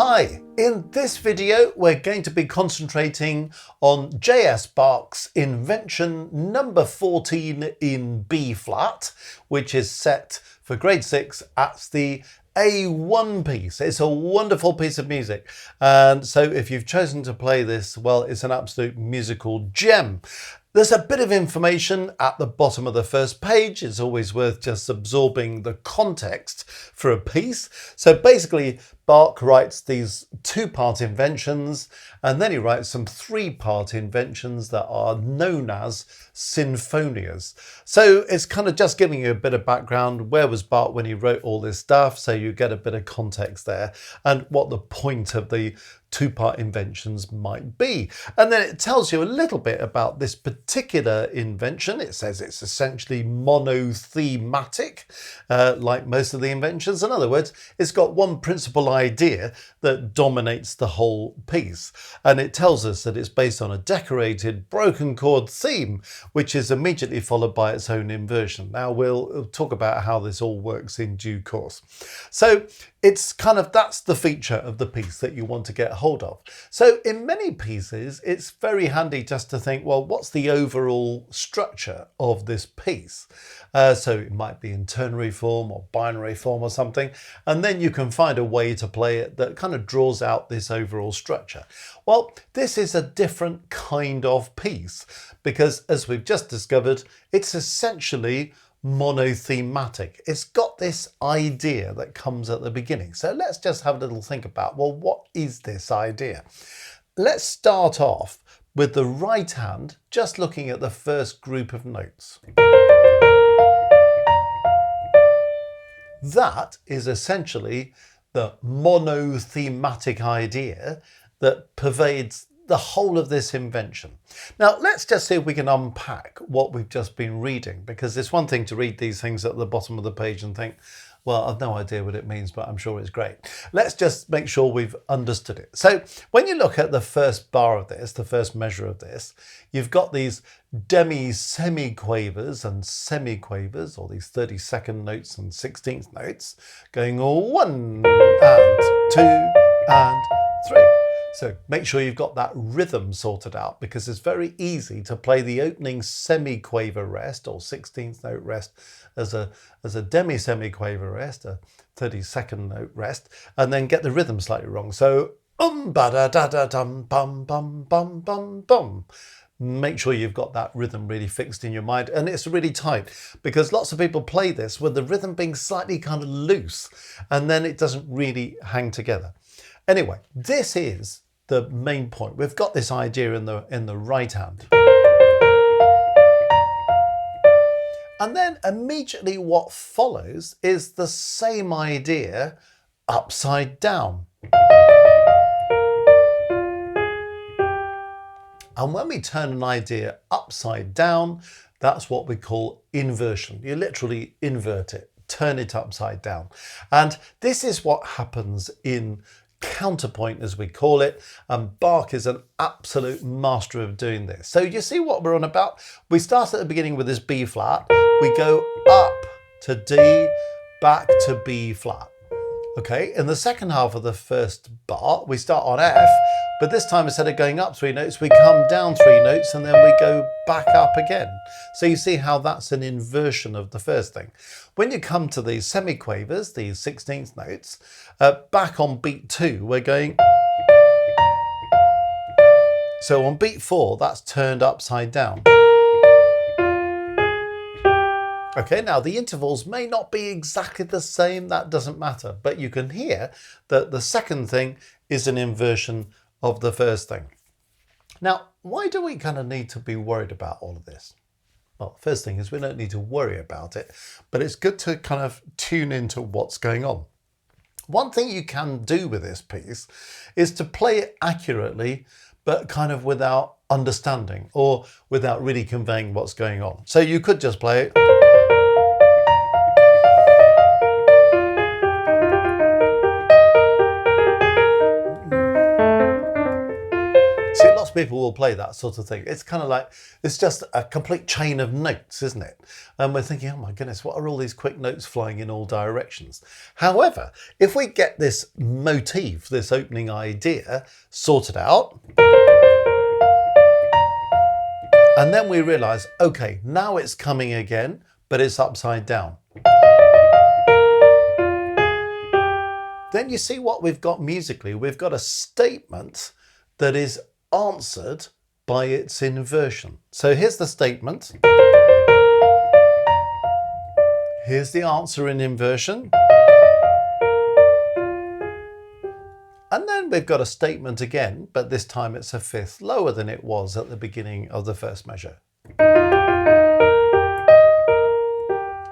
Hi, in this video we're going to be concentrating on J.S. Bach's Invention number 14 in B flat, which is set for grade 6 at the A1 piece. It's a wonderful piece of music, and so if you've chosen to play this, well, it's an absolute musical gem. There's a bit of information at the bottom of the first page. It's always worth just absorbing the context for a piece. So basically, Bach writes these two-part inventions, and then he writes some three-part inventions that are known as sinfonias. So it's kind of just giving you a bit of background. Where was Bach when he wrote all this stuff? So you get a bit of context there and what the point of the two-part inventions might be. And then it tells you a little bit about this particular invention. It says it's essentially mono-thematic, like most of the inventions. In other words, it's got one principal idea that dominates the whole piece. And it tells us that it's based on a decorated broken chord theme, which is immediately followed by its own inversion. Now we'll talk about how this all works in due course. So it's kind of, that's the feature of the piece that you want to get hold of. So in many pieces, it's very handy just to think, well, what's the overall structure of this piece? So it might be in ternary form or binary form or something, and then you can find a way to play it that kind of draws out this overall structure. Well, this is a different kind of piece because, as we've just discovered, it's essentially mono-thematic. It's got this idea that comes at the beginning. So let's just have a little think about, well, what is this idea? Let's start off with the right hand, just looking at the first group of notes. That is essentially the mono-thematic idea that pervades the whole of this invention. Now, let's just see if we can unpack what we've just been reading, because it's one thing to read these things at the bottom of the page and think, well, I've no idea what it means, but I'm sure it's great. Let's just make sure we've understood it. So when you look at the first bar of this, the first measure of this, you've got these demi-semiquavers and semiquavers, or these 32nd notes and 16th notes, going 1 and 2 and 3. So make sure you've got that rhythm sorted out, because it's very easy to play the opening semiquaver rest or 16th note rest as a demi-semiquaver rest, a 32nd note rest, and then get the rhythm slightly wrong. So ba da da da dum bum bum bum bum bum. Make sure you've got that rhythm really fixed in your mind, and it's really tight, because lots of people play this with the rhythm being slightly kind of loose, and then it doesn't really hang together. Anyway, this is the main point. We've got this idea in the right hand. And then immediately what follows is the same idea upside down. And when we turn an idea upside down, that's what we call inversion. You literally invert it, turn it upside down. And this is what happens in counterpoint, as we call it, and Bach is an absolute master of doing this. So you see what we're on about? We start at the beginning with this B flat, we go up to D, back to B flat. Okay, in the second half of the first bar, we start on F, but this time instead of going up 3 notes, we come down 3 notes and then we go back up again. So you see how that's an inversion of the first thing. When you come to these semiquavers, these 16th notes, back on beat 2, we're going. So on beat 4, that's turned upside down. Okay, now the intervals may not be exactly the same, that doesn't matter, but you can hear that the second thing is an inversion of the first thing. Now, why do we kind of need to be worried about all of this? Well, the first thing is we don't need to worry about it, but it's good to kind of tune into what's going on. One thing you can do with this piece is to play it accurately, but kind of without understanding or without really conveying what's going on. So you could just play it. people will play that sort of thing. It's kind of like, it's just a complete chain of notes, isn't it? And we're thinking, oh my goodness, what are all these quick notes flying in all directions? However, if we get this motif, this opening idea sorted out, and then we realize, okay, now it's coming again, but it's upside down. Then you see what we've got musically. We've got a statement that is answered by its inversion. So here's the statement. Here's the answer in inversion. And then we've got a statement again, but this time it's a fifth lower than it was at the beginning of the first measure.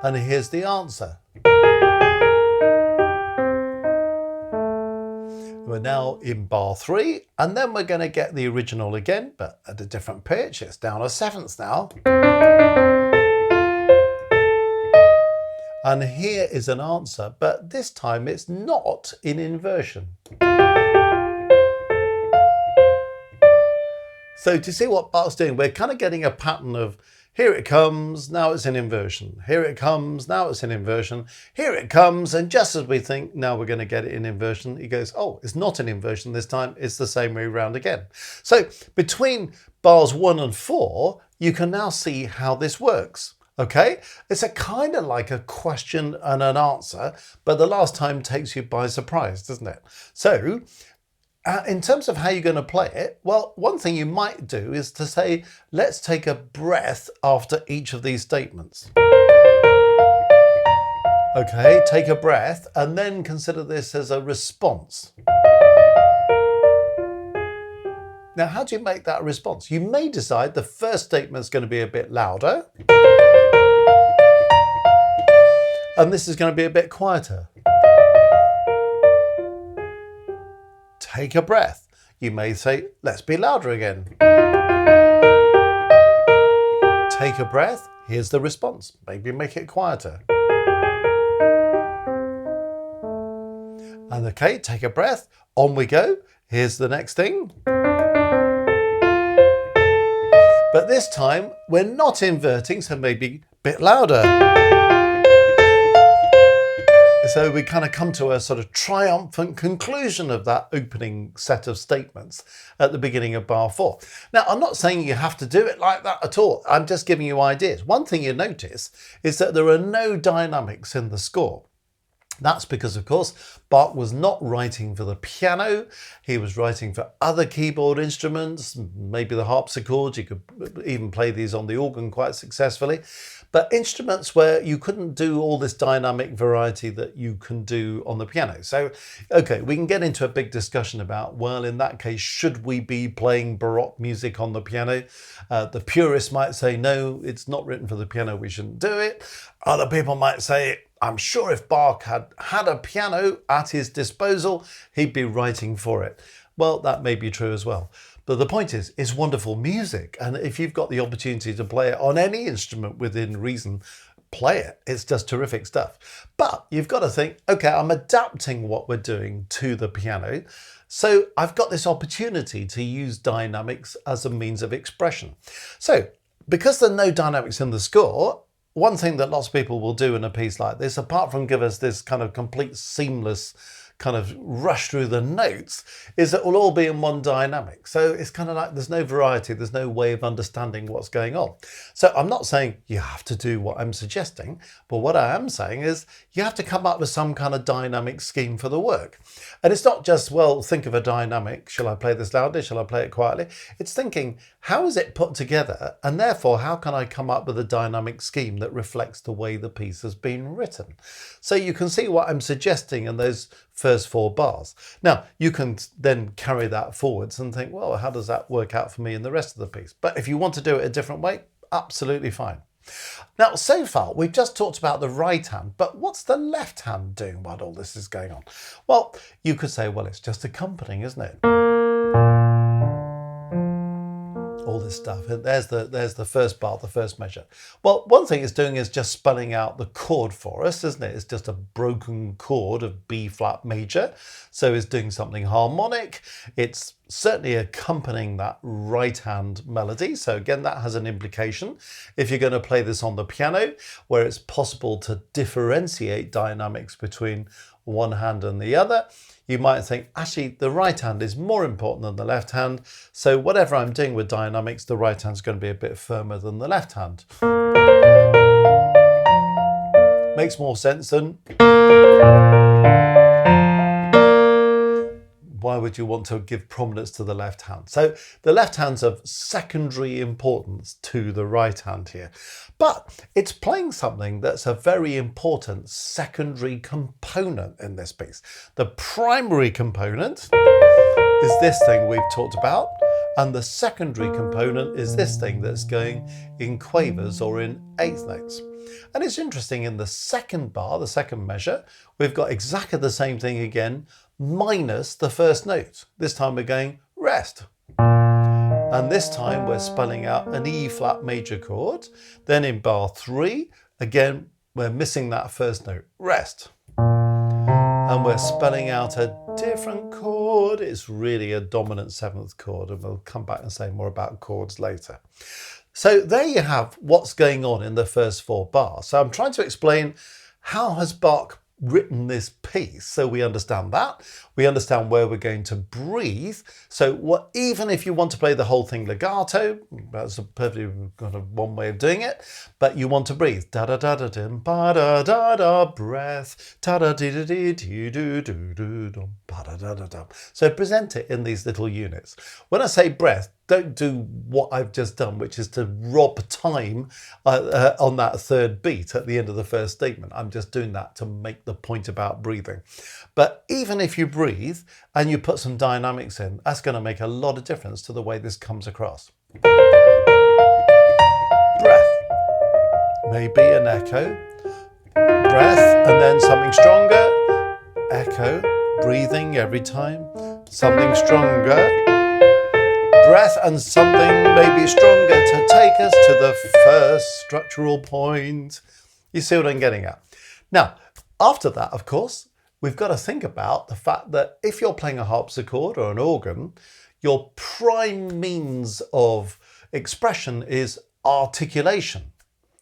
And here's the answer. We're now in bar 3, and then we're going to get the original again, but at a different pitch. It's down a seventh now. And here is an answer, but this time it's not in inversion. So to see what Bach's doing, we're kind of getting a pattern of here it comes, now it's in inversion. Here it comes, now it's in inversion. Here it comes, and just as we think, now we're going to get it in inversion, he goes, oh, it's not in inversion this time, it's the same way around again. So between bars 1 and 4, you can now see how this works. Okay, it's a kind of like a question and an answer, but the last time takes you by surprise, doesn't it? So in terms of how you're going to play it, well, one thing you might do is to say, let's take a breath after each of these statements. Okay, take a breath and then consider this as a response. Now, how do you make that a response? You may decide the first statement is going to be a bit louder, and this is going to be a bit quieter. Take a breath. You may say, let's be louder again. Take a breath. Here's the response. Maybe make it quieter. And okay, take a breath. On we go. Here's the next thing. But this time we're not inverting, so maybe a bit louder. So we kind of come to a sort of triumphant conclusion of that opening set of statements at the beginning of bar 4. Now, I'm not saying you have to do it like that at all. I'm just giving you ideas. One thing you notice is that there are no dynamics in the score. That's because, of course, Bach was not writing for the piano. He was writing for other keyboard instruments, maybe the harpsichord. You could even play these on the organ quite successfully. But instruments where you couldn't do all this dynamic variety that you can do on the piano. So, okay, we can get into a big discussion about, well, in that case, should we be playing Baroque music on the piano? The purists might say, no, it's not written for the piano, we shouldn't do it. Other people might say, I'm sure if Bach had a piano at his disposal, he'd be writing for it. Well, that may be true as well. But the point is, it's wonderful music. And if you've got the opportunity to play it on any instrument within reason, play it. It's just terrific stuff. But you've got to think, okay, I'm adapting what we're doing to the piano. So I've got this opportunity to use dynamics as a means of expression. So because there are no dynamics in the score, one thing that lots of people will do in a piece like this, apart from give us this kind of complete seamless kind of rush through the notes, is that it will all be in one dynamic. So it's kind of like there's no variety, there's no way of understanding what's going on. So I'm not saying you have to do what I'm suggesting, but what I am saying is you have to come up with some kind of dynamic scheme for the work. And it's not just, well, think of a dynamic. Shall I play this loudly? Shall I play it quietly? It's thinking, how is it put together? And therefore, how can I come up with a dynamic scheme that reflects the way the piece has been written? So you can see what I'm suggesting in those first 4 bars. Now, you can then carry that forwards and think, well, how does that work out for me in the rest of the piece? But if you want to do it a different way, absolutely fine. Now, so far, we've just talked about the right hand, but what's the left hand doing while all this is going on? Well, you could say, well, it's just accompanying, isn't it? All this stuff. There's the first bar, the first measure. Well, one thing it's doing is just spelling out the chord for us, isn't it? It's just a broken chord of B flat major. So it's doing something harmonic. It's certainly accompanying that right hand melody. So again, that has an implication. If you're going to play this on the piano, where it's possible to differentiate dynamics between one hand and the other, you might think, actually, the right hand is more important than the left hand. So whatever I'm doing with dynamics, the right hand's going to be a bit firmer than the left hand. Makes more sense than... Why would you want to give prominence to the left hand? So the left hand's of secondary importance to the right hand here, but it's playing something that's a very important secondary component in this piece. The primary component is this thing we've talked about, and the secondary component is this thing that's going in quavers or in eighth notes. And it's interesting, in the second bar, the second measure, we've got exactly the same thing again, minus the first note. This time we're going rest. And this time we're spelling out an E flat major chord. Then in bar 3, again, we're missing that first note, rest. And we're spelling out a different chord. It's really a dominant 7th chord, and we'll come back and say more about chords later. So there you have what's going on in the first 4 bars. So I'm trying to explain how has Bach written this piece, so we understand that. We understand where we're going to breathe. So even if you want to play the whole thing legato, that's a perfectly kind of one way of doing it, but you want to breathe. Da da da da dim, ba da da da, breath, ta da dee da dee dee do do do dum, ba da da da da. So present it in these little units. When I say breath, don't do what I've just done, which is to rob time on that 3rd beat at the end of the first statement. I'm just doing that to make the point about breathing. But even if you breathe and you put some dynamics in, that's going to make a lot of difference to the way this comes across. Breath, maybe an echo, breath, and then something stronger, echo, breathing every time, something stronger, breath, and something maybe stronger to take us to the first structural point. You see what I'm getting at? Now, after that, of course, we've got to think about the fact that if you're playing a harpsichord or an organ, your prime means of expression is articulation.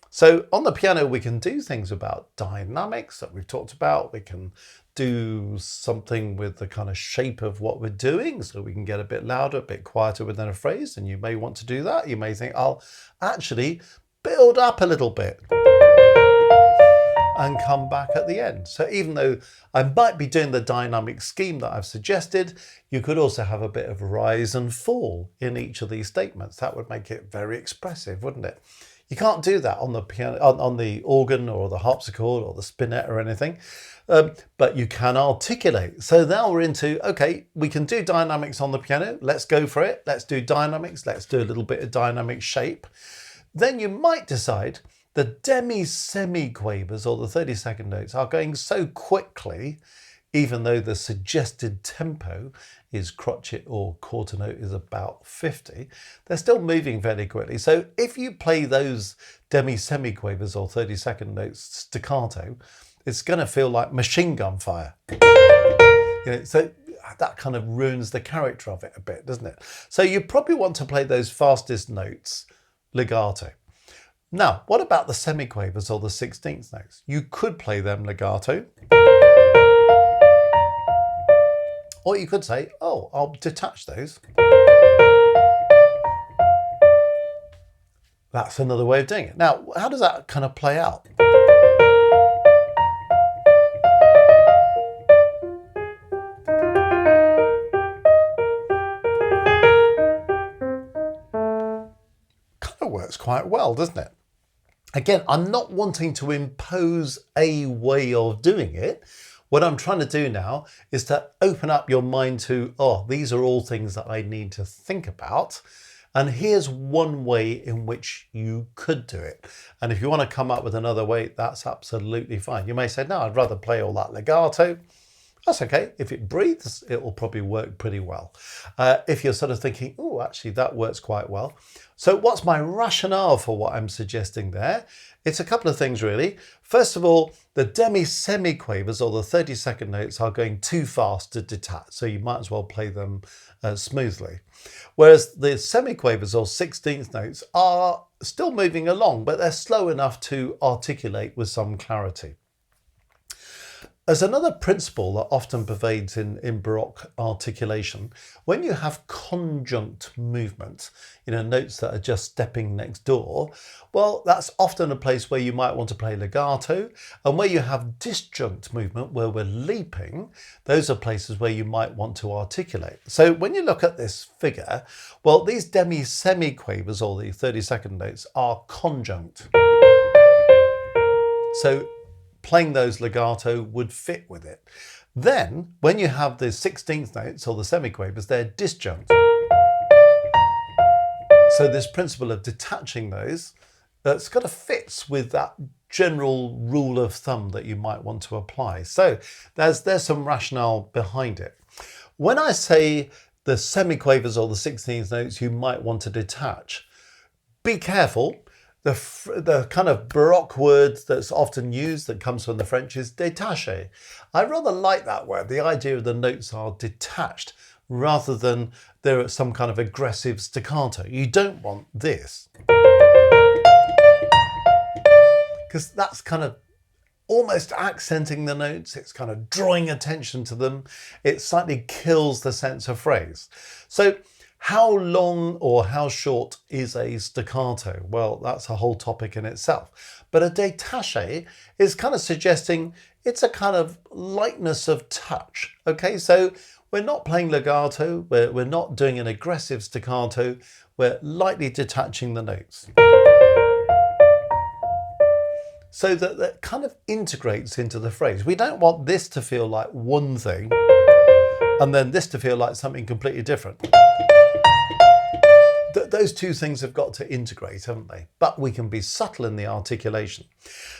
So on the piano, we can do things about dynamics that we've talked about. We can do something with the kind of shape of what we're doing, so we can get a bit louder, a bit quieter within a phrase. And you may want to do that. You may think, I'll actually build up a little bit and come back at the end. So even though I might be doing the dynamic scheme that I've suggested, you could also have a bit of rise and fall in each of these statements. That would make it very expressive, wouldn't it? You can't do that on the piano, on the organ or the harpsichord or the spinet or anything, but you can articulate. So now we're into, okay, we can do dynamics on the piano. Let's go for it. Let's do dynamics. Let's do a little bit of dynamic shape. Then you might decide the demi-semi-quavers or the 32nd notes are going so quickly, even though the suggested tempo is crotchet or quarter note is about 50, they're still moving fairly quickly. So if you play those demi-semi-quavers or 32nd notes staccato, it's going to feel like machine gun fire. So that kind of ruins the character of it a bit, doesn't it? So you probably want to play those fastest notes legato. Now, what about the semiquavers or the 16th notes? You could play them legato. Or you could say, oh, I'll detach those. That's another way of doing it. Now, how does that kind of play out? Kind of works quite well, doesn't it? Again, I'm not wanting to impose a way of doing it. What I'm trying to do now is to open up your mind to, oh, these are all things that I need to think about. And here's one way in which you could do it. And if you want to come up with another way, that's absolutely fine. You may say, no, I'd rather play all that legato. That's okay. If it breathes, it will probably work pretty well. If you're sort of thinking, oh, actually that works quite well. So what's my rationale for what I'm suggesting there? It's a couple of things really. First of all, the demi-semiquavers or the 30-second notes are going too fast to detach, so you might as well play them smoothly. Whereas the semiquavers or 16th notes are still moving along, but they're slow enough to articulate with some clarity. There's another principle that often pervades in Baroque articulation. When you have conjunct movement, notes that are just stepping next door, well, that's often a place where you might want to play legato. And where you have disjunct movement, where we're leaping, those are places where you might want to articulate. So when you look at this figure, well, these demi-semiquavers or the 30-second notes are conjunct. So playing those legato would fit with it. Then, when you have the 16th notes or the semiquavers, they're disjunct. So this principle of detaching those, that's kind of fits with that general rule of thumb that you might want to apply. So there's some rationale behind it. When I say the semiquavers or the 16th notes you might want to detach, be careful. The kind of Baroque word that's often used that comes from the French is détaché. I rather like that word. The idea of the notes are detached rather than they're some kind of aggressive staccato. You don't want this, because that's kind of almost accenting the notes. It's kind of drawing attention to them. It slightly kills the sense of phrase. So how long or how short is a staccato? Well, that's a whole topic in itself. But a détaché is kind of suggesting it's a kind of lightness of touch. Okay, so we're not playing legato, we're not doing an aggressive staccato, we're lightly detaching the notes. So that kind of integrates into the phrase. We don't want this to feel like one thing and then this to feel like something completely different. Those two things have got to integrate, haven't they? But we can be subtle in the articulation.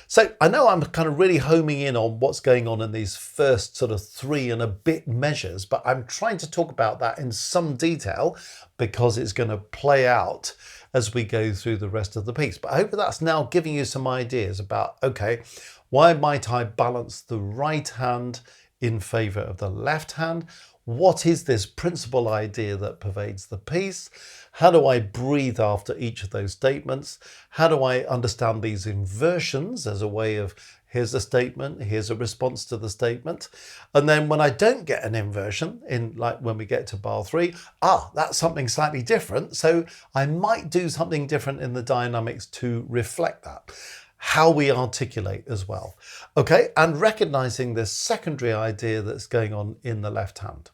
So I know I'm kind of really homing in on what's going on in these first sort of 3 and a bit measures, but I'm trying to talk about that in some detail because it's going to play out as we go through the rest of the piece. But I hope that's now giving you some ideas about, okay, why might I balance the right hand in favour of the left hand? What is this principal idea that pervades the piece? How do I breathe after each of those statements? How do I understand these inversions as a way of here's a statement, here's a response to the statement. And then when I don't get an inversion, like when we get to bar 3, that's something slightly different. So I might do something different in the dynamics to reflect that. How we articulate as well. Okay, and recognizing this secondary idea that's going on in the left hand.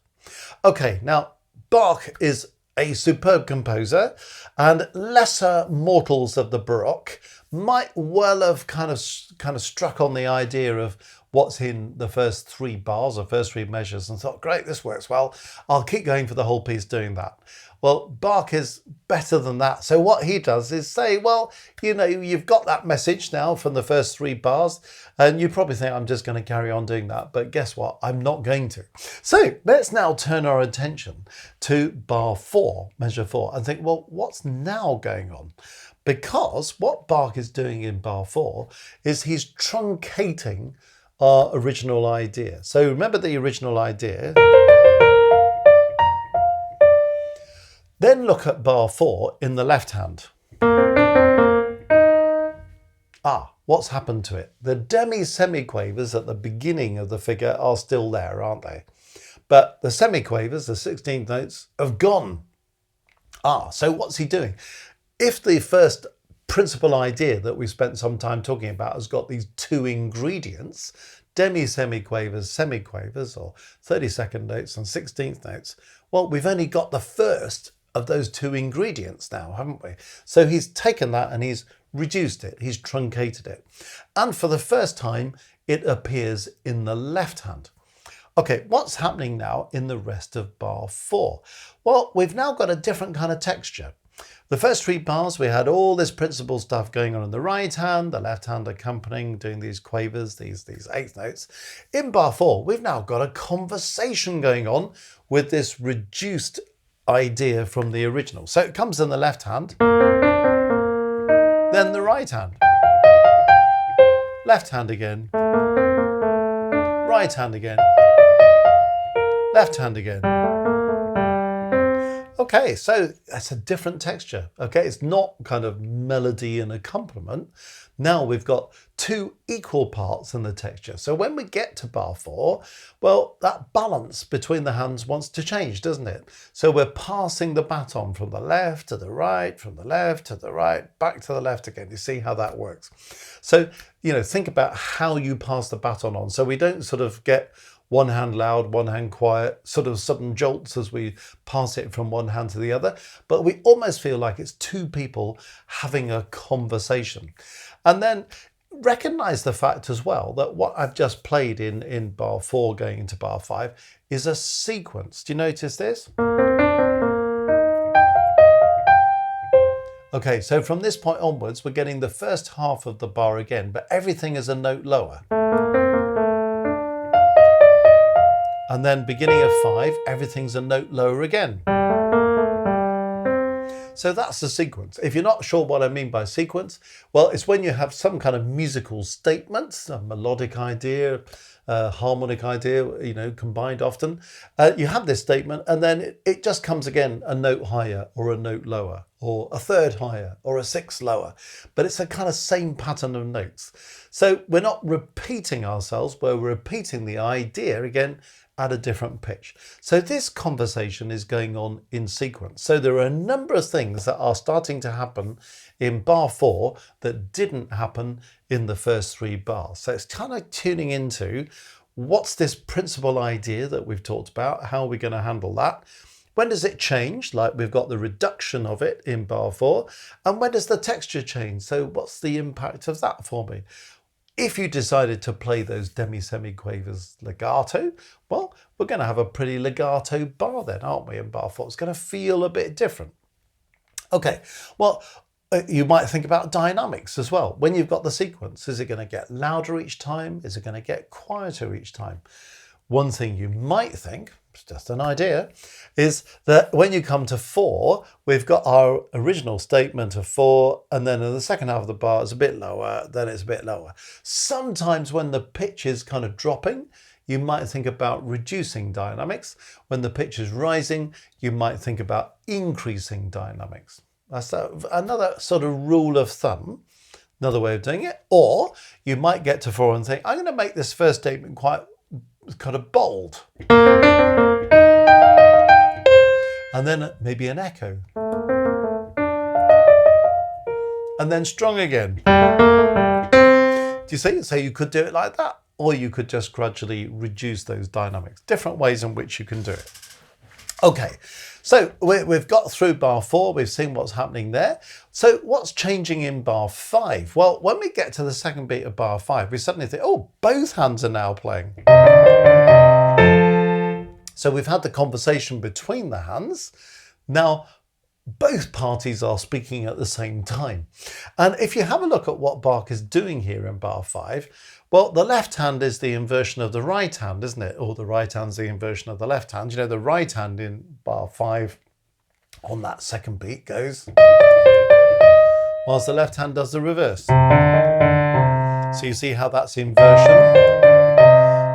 Okay, now Bach is a superb composer, and lesser mortals of the Baroque might well have kind of struck on the idea of what's in the first 3 bars or first 3 measures and thought, great, this works well. I'll keep going for the whole piece doing that. Well, Bach is better than that. So what he does is say, well, you've got that message now from the first 3 bars, and you probably think I'm just going to carry on doing that. But guess what? I'm not going to. So let's now turn our attention to bar 4, measure 4, and think, well, what's now going on? Because what Bach is doing in bar 4 is he's truncating our original idea. So remember the original idea. Then look at bar 4 in the left hand. What's happened to it? The demi-semiquavers at the beginning of the figure are still there, aren't they? But the semiquavers, the 16th notes, have gone. So what's he doing? If the first principal idea that we spent some time talking about has got these 2 ingredients, demi-semiquavers, semiquavers, or 32nd notes and 16th notes, well, we've only got the first of those 2 ingredients now, haven't we? So he's taken that and he's reduced it, he's truncated it. And for the first time, it appears in the left hand. Okay, what's happening now in the rest of bar 4? Well, we've now got a different kind of texture. The first 3 bars, we had all this principal stuff going on in the right hand, the left hand accompanying, doing these quavers, these eighth notes. In bar 4, we've now got a conversation going on with this reduced idea from the original. So it comes in the left hand, then the right hand, left hand again, right hand again, left hand again. Okay, so that's a different texture. Okay, it's not kind of melody and accompaniment. Now we've got 2 equal parts in the texture. So when we get to bar 4, well, that balance between the hands wants to change, doesn't it? So we're passing the baton from the left to the right, from the left to the right, back to the left again. You see how that works? So, you know, think about how you pass the baton on. So we don't sort of get one hand loud, one hand quiet, sort of sudden jolts as we pass it from one hand to the other. But we almost feel like it's 2 people having a conversation. And then recognize the fact as well that what I've just played in bar 4 going into bar 5 is a sequence. Do you notice this? Okay, so from this point onwards, we're getting the first half of the bar again, but everything is a note lower. And then beginning of 5, everything's a note lower again. So that's the sequence. If you're not sure what I mean by sequence, well, it's when you have some kind of musical statement, a melodic idea, a harmonic idea, you know, combined often. You have this statement and then it just comes again a note higher or a note lower or a third higher or a sixth lower. But it's a kind of same pattern of notes. So we're not repeating ourselves, we're repeating the idea again at a different pitch. So this conversation is going on in sequence. So there are a number of things that are starting to happen in bar 4 that didn't happen in the first 3 bars. So it's kind of tuning into what's this principal idea that we've talked about, how are we going to handle that? When does it change? Like we've got the reduction of it in bar 4. And when does the texture change? So what's the impact of that for me? If you decided to play those demi-semi-quavers legato, well, we're going to have a pretty legato bar then, aren't we, in bar 4? It's going to feel a bit different. Okay, well, you might think about dynamics as well. When you've got the sequence, is it going to get louder each time? Is it going to get quieter each time? One thing you might think, it's just an idea, is that when you come to 4, we've got our original statement of 4, and then in the second half of the bar it's a bit lower, then it's a bit lower. Sometimes when the pitch is kind of dropping, you might think about reducing dynamics. When the pitch is rising, you might think about increasing dynamics. That's another sort of rule of thumb, another way of doing it. Or you might get to 4 and think, I'm going to make this first statement quite kind of bold. And then maybe an echo. And then strong again. Do you see? So you could do it like that, or you could just gradually reduce those dynamics. Different ways in which you can do it. Okay, so we've got through bar 4, we've seen what's happening there. So what's changing in bar 5? Well, when we get to the second beat of bar 5, we suddenly think, oh, both hands are now playing. So we've had the conversation between the hands. Now, both parties are speaking at the same time. And if you have a look at what Bach is doing here in bar 5, well, the left hand is the inversion of the right hand, isn't it? Or the right hand's the inversion of the left hand. You know, the right hand in bar 5 on that second beat goes, whilst the left hand does the reverse. So you see how that's inversion.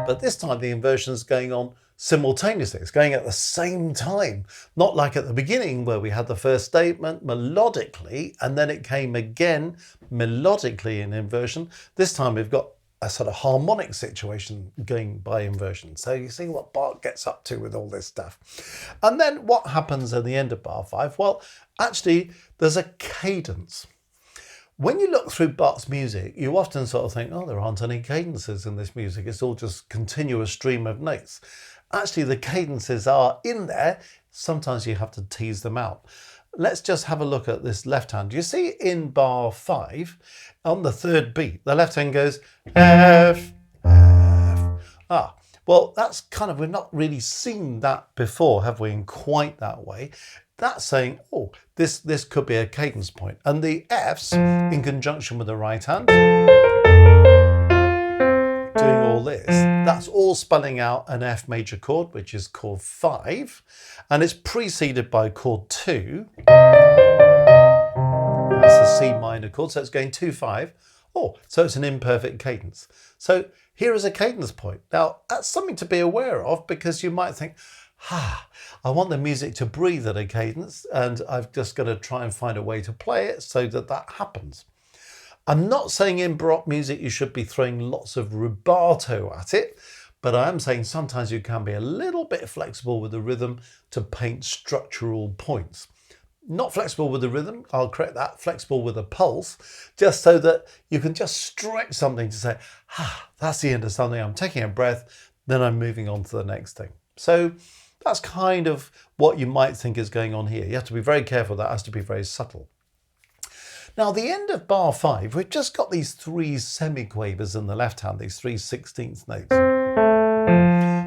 But this time the inversion is going on simultaneously. It's going at the same time, not like at the beginning where we had the first statement melodically and then it came again melodically in inversion. This time we've got a sort of harmonic situation going by inversion. So you see what Bach gets up to with all this stuff. And then what happens at the end of bar 5? Well, actually there's a cadence. When you look through Bach's music, you often sort of think, oh, there aren't any cadences in this music. It's all just continuous stream of notes. Actually, the cadences are in there. Sometimes you have to tease them out. Let's just have a look at this left hand. You see in bar 5, on the third beat, the left hand goes F, F. Well, that's kind of, we've not really seen that before, have we, in quite that way. that's saying, oh, this could be a cadence point. And the Fs in conjunction with the right hand, doing all this, that's all spelling out an F major chord, which is chord 5, and it's preceded by chord 2. That's a C minor chord, so it's going 2-5. Oh, so it's an imperfect cadence. So here is a cadence point. Now, that's something to be aware of, because you might think, I want the music to breathe at a cadence, and I've just got to try and find a way to play it so that that happens. I'm not saying in Baroque music you should be throwing lots of rubato at it, but I am saying sometimes you can be a little bit flexible with the rhythm to paint structural points. Not flexible with the rhythm, I'll correct that, flexible with a pulse, just so that you can just stretch something to say, that's the end of something, I'm taking a breath, then I'm moving on to the next thing. So that's kind of what you might think is going on here. You have to be very careful, that has to be very subtle. Now, the end of bar 5, we've just got these 3 semiquavers in the left hand, these 3 16th notes.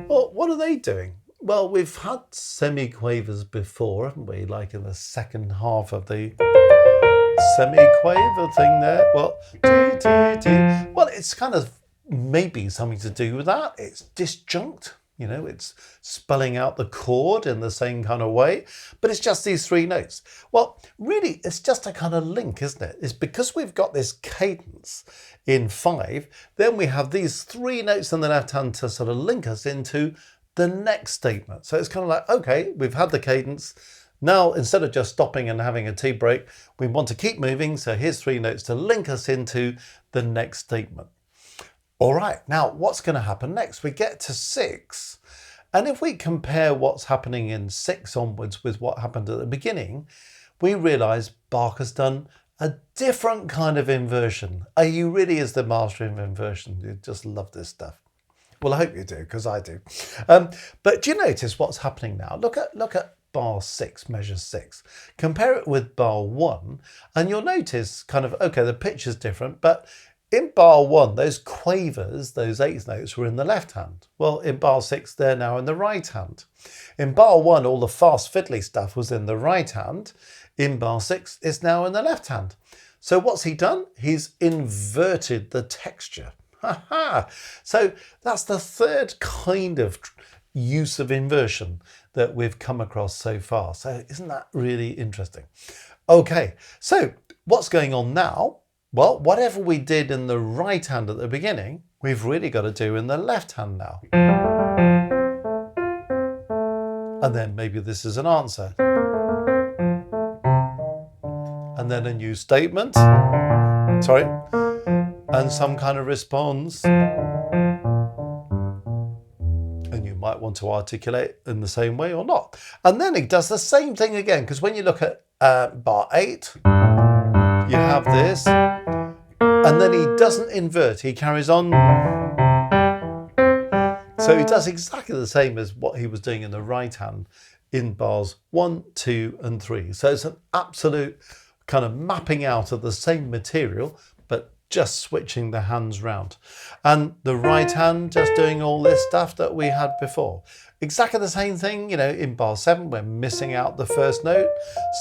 Well, what are they doing? Well, we've had semiquavers before, haven't we? Like in the second half of the semiquaver thing there. Well, well, it's kind of maybe something to do with that. It's disjunct. You know, it's spelling out the chord in the same kind of way, but it's just these 3 notes. Well, really, it's just a kind of link, isn't it? It's because we've got this cadence in 5, then we have these 3 notes in the left hand to sort of link us into the next statement. So it's kind of like, okay, we've had the cadence. Now, instead of just stopping and having a tea break, we want to keep moving. So here's 3 notes to link us into the next statement. All right, now what's going to happen next? We get to 6, and if we compare what's happening in 6 onwards with what happened at the beginning, we realise Bach has done a different kind of inversion. He really is the master of inversion. You just love this stuff. Well, I hope you do, because I do. But do you notice what's happening now? Look at bar 6, measure 6. Compare it with bar 1, and you'll notice kind of, okay, the pitch is different, but in bar 1, those quavers, those 8th notes, were in the left hand. Well, in bar 6, they're now in the right hand. In bar 1, all the fast fiddly stuff was in the right hand. In bar 6, it's now in the left hand. So what's he done? He's inverted the texture. So that's the 3rd kind of use of inversion that we've come across so far. So isn't that really interesting? Okay, so what's going on now? Well, whatever we did in the right hand at the beginning, we've really got to do in the left hand now. And then maybe this is an answer. And then a new statement. Sorry. And some kind of response. And you might want to articulate in the same way or not. And then he does the same thing again, because when you look at bar 8, you have this, and then he doesn't invert, he carries on. So he does exactly the same as what he was doing in the right hand in bars 1, 2, and 3. So it's an absolute kind of mapping out of the same material, but just switching the hands round. And the right hand just doing all this stuff that we had before. Exactly the same thing, you know, in bar 7, we're missing out the first note.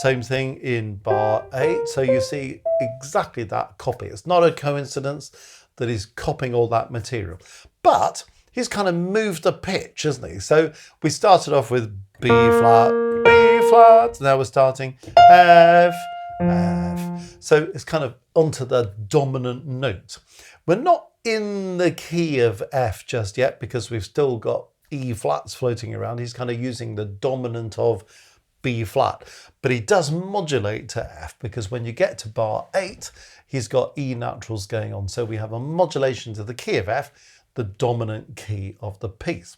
Same thing in bar 8. So you see exactly that copy. It's not a coincidence that he's copying all that material. But he's kind of moved the pitch, hasn't he? So we started off with B flat, B flat. Now we're starting F, F. So it's kind of onto the dominant note. We're not in the key of F just yet, because we've still got E flats floating around. He's kind of using the dominant of B flat, but he does modulate to F, because when you get to bar 8, he's got E naturals going on. So we have a modulation to the key of F, the dominant key of the piece.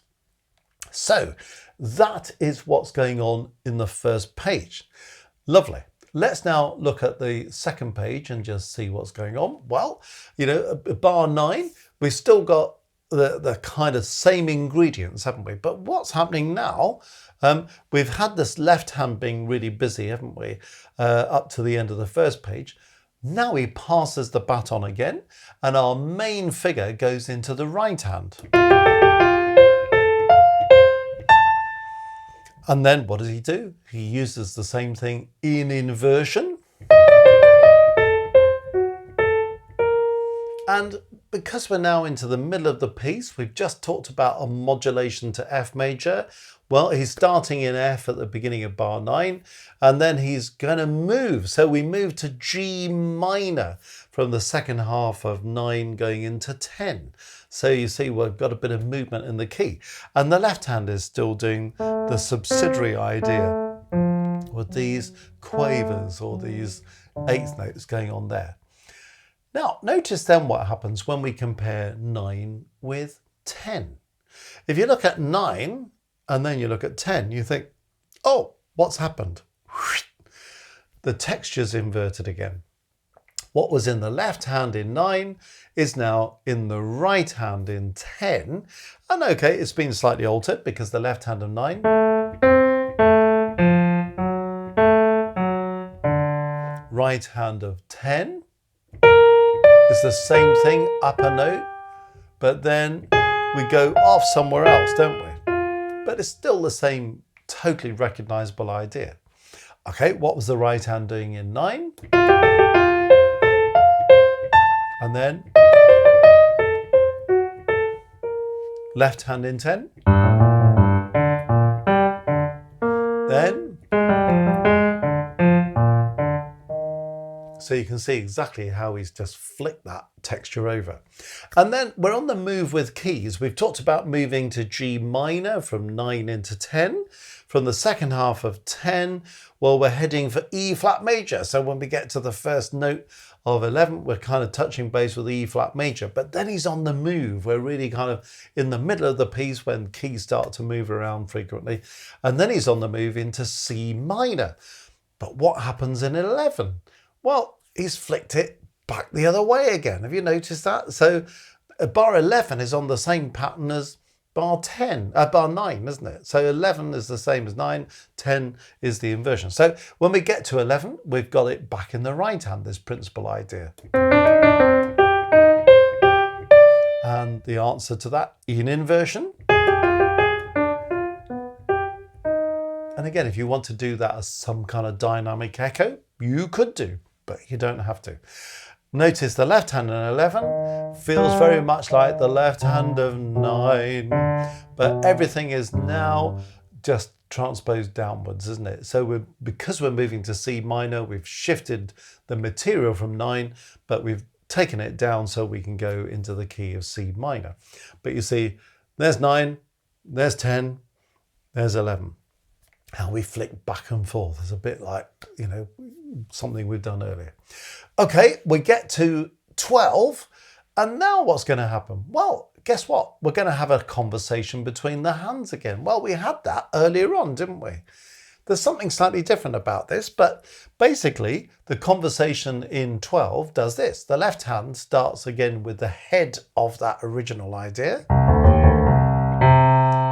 So that is what's going on in the first page. Lovely. Let's now look at the second page and just see what's going on. Well, you know, bar 9, we've still got the kind of same ingredients, haven't we? But what's happening now, we've had this left hand being really busy, haven't we, up to the end of the first page. Now he passes the baton again, and our main figure goes into the right hand. And then what does he do? He uses the same thing in inversion. And because we're now into the middle of the piece, we've just talked about a modulation to F major. Well, he's starting in F at the beginning of bar 9, and then he's going to move. So we move to G minor from the second half of 9 going into 10. So you see we've got a bit of movement in the key. And the left hand is still doing the subsidiary idea with these quavers or these eighth notes going on there. Now, notice then what happens when we compare 9 with 10. If you look at 9 and then you look at 10, you think, oh, what's happened? The texture's inverted again. What was in the left hand in 9 is now in the right hand in 10. And okay, it's been slightly altered because the left hand of 9 right hand of 10 is the same thing, upper note, but then we go off somewhere else, don't we? But it's still the same totally recognizable idea. Okay, what was the right hand doing in 9? And then left hand in 10. Then, so you can see exactly how he's just flicked that texture over. And then we're on the move with keys. We've talked about moving to G minor from 9 into 10. From the second half of 10, well, we're heading for E flat major. So when we get to the first note of 11, we're kind of touching base with E flat major. But then he's on the move. We're really kind of in the middle of the piece when keys start to move around frequently. And then he's on the move into C minor. But what happens in 11? Well, he's flicked it back the other way again. Have you noticed that? So bar 11 is on the same pattern as bar 9, isn't it? So 11 is the same as 9, 10 is the inversion. So when we get to 11, we've got it back in the right hand, this principal idea. And the answer to that, in inversion. And again, if you want to do that as some kind of dynamic echo, you could do, but you don't have to. Notice the left hand in 11 feels very much like the left hand of 9, but everything is now just transposed downwards, isn't it? So because we're moving to C minor, we've shifted the material from 9, but we've taken it down so we can go into the key of C minor. But you see, there's 9, there's 10, there's 11. How we flick back and forth. It's a bit like, you know, something we've done earlier. Okay, we get to 12, and now what's going to happen? Well, guess what? We're going to have a conversation between the hands again. Well, we had that earlier on, didn't we? There's something slightly different about this, but basically the conversation in 12 does this. The left hand starts again with the head of that original idea.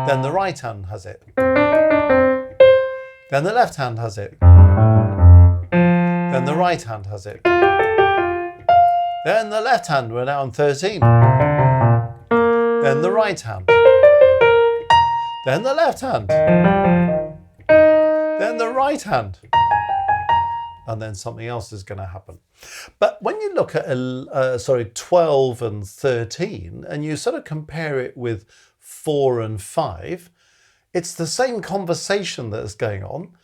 Then the right hand has it. Then the left hand has it. Then the right hand has it. Then the left hand, we're now on 13. Then the right hand. Then the left hand. Then the right hand. And then something else is going to happen. But when you look at 12 and 13, and you sort of compare it with 4 and 5, it's the same conversation that's going on,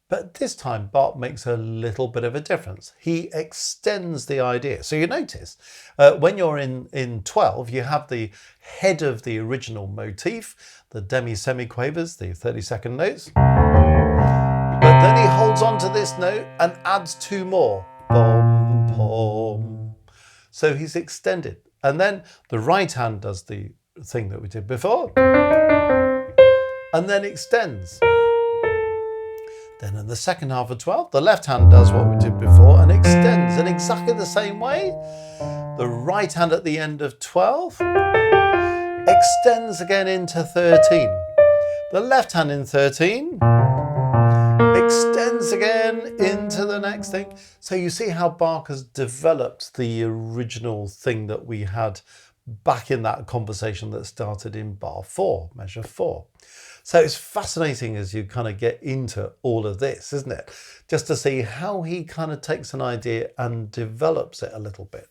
but this time Bach makes a little bit of a difference. He extends the idea. So you notice when you're in 12, you have the head of the original motif, the demi-semiquavers, the 32nd notes. But then he holds on to this note and adds 2 more. Bom, bom. So he's extended. And then the right hand does the thing that we did before. And then extends. Then in the second half of 12, the left hand does what we did before and extends in exactly the same way. The right hand at the end of 12 extends again into 13. The left hand in 13 extends again into the next thing. So you see how Bach has developed the original thing that we had back in that conversation that started in bar 4, measure 4. So it's fascinating as you kind of get into all of this, isn't it? Just to see how he kind of takes an idea and develops it a little bit.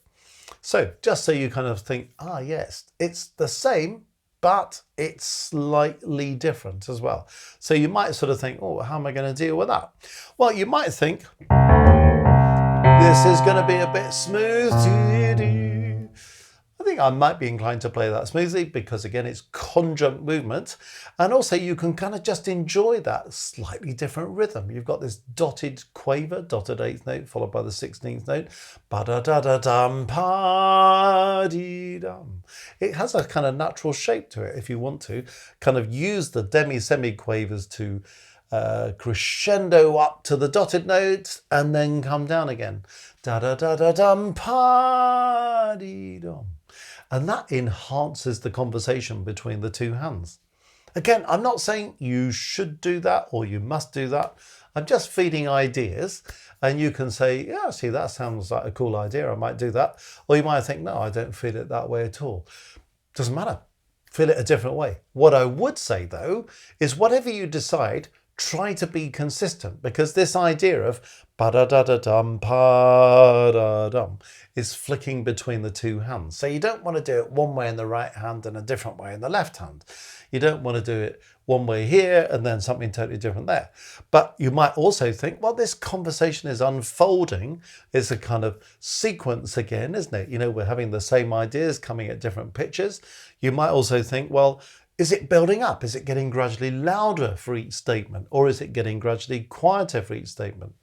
So just so you kind of think, ah, yes, it's the same, but it's slightly different as well. So you might sort of think, oh, how am I going to deal with that? Well, you might think, this is going to be a bit smooth. I think I might be inclined to play that smoothly because, again, it's conjunct movement. And also you can kind of just enjoy that slightly different rhythm. You've got this dotted quaver, dotted 8th note, followed by the 16th note. Ba-da-da-da-dum, pa-dee-dum. It has a kind of natural shape to it if you want to. Kind of use the demi-semi-quavers to crescendo up to the dotted notes and then come down again. Da-da-da-da-dum, pa-dee-dum. And that enhances the conversation between the two hands. Again, I'm not saying you should do that or you must do that. I'm just feeding ideas, and you can say, yeah, see, that sounds like a cool idea. I might do that. Or you might think, no, I don't feel it that way at all. Doesn't matter. Feel it a different way. What I would say, though, is whatever you decide, try to be consistent, because this idea of ba-da-da-da-dum, pa-da-dum is flicking between the two hands. So you don't want to do it one way in the right hand and a different way in the left hand. You don't want to do it one way here and then something totally different there. But you might also think, well, this conversation is unfolding. It's a kind of sequence again, isn't it? You know, we're having the same ideas coming at different pitches. You might also think, well, is it building up? Is it getting gradually louder for each statement? Or is it getting gradually quieter for each statement?